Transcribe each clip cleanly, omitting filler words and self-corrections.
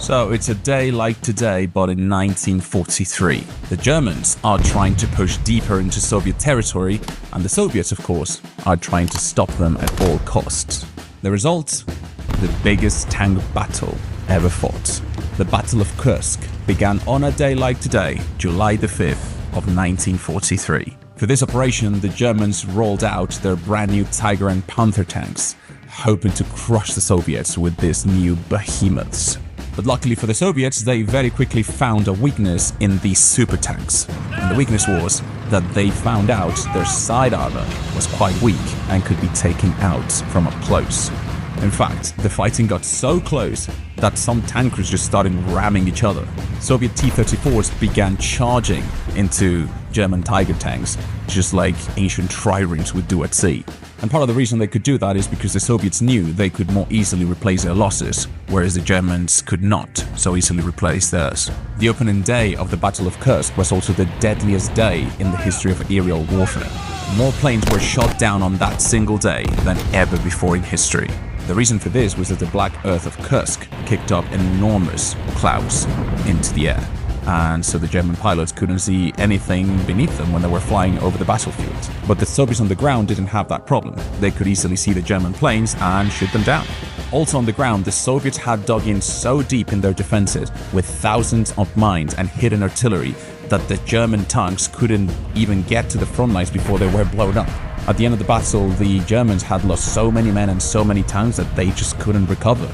So it's a day like today, but in 1943. The Germans are trying to push deeper into Soviet territory, and the Soviets, of course, are trying to stop them at all costs. The result? The biggest tank battle ever fought. The Battle of Kursk began on a day like today, July the 5th of 1943. For this operation, the Germans rolled out their brand new Tiger and Panther tanks, hoping to crush the Soviets with these new behemoths. But luckily for the Soviets, they very quickly found a weakness in these super tanks. And the weakness was that they found out their side armor was quite weak and could be taken out from up close. In fact, the fighting got so close that some tankers just started ramming each other. Soviet T-34s began charging into German Tiger tanks, just like ancient triremes would do at sea. And part of the reason they could do that is because the Soviets knew they could more easily replace their losses, whereas the Germans could not so easily replace theirs. The opening day of the Battle of Kursk was also the deadliest day in the history of aerial warfare. More planes were shot down on that single day than ever before in history. The reason for this was that the black earth of Kursk kicked up enormous clouds into the air, and so the German pilots couldn't see anything beneath them when they were flying over the battlefield. But the Soviets on the ground didn't have that problem. They could easily see the German planes and shoot them down. Also on the ground, the Soviets had dug in so deep in their defenses with thousands of mines and hidden artillery that the German tanks couldn't even get to the front lines before they were blown up. At the end of the battle, the Germans had lost so many men and so many tanks that they just couldn't recover.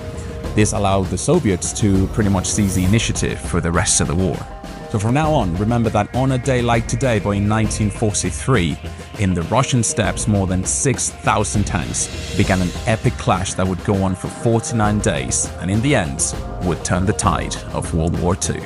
This allowed the Soviets to pretty much seize the initiative for the rest of the war. So from now on, remember that on a day like today, but in 1943, in the Russian steppes, more than 6,000 tanks began an epic clash that would go on for 49 days and in the end would turn the tide of World War II.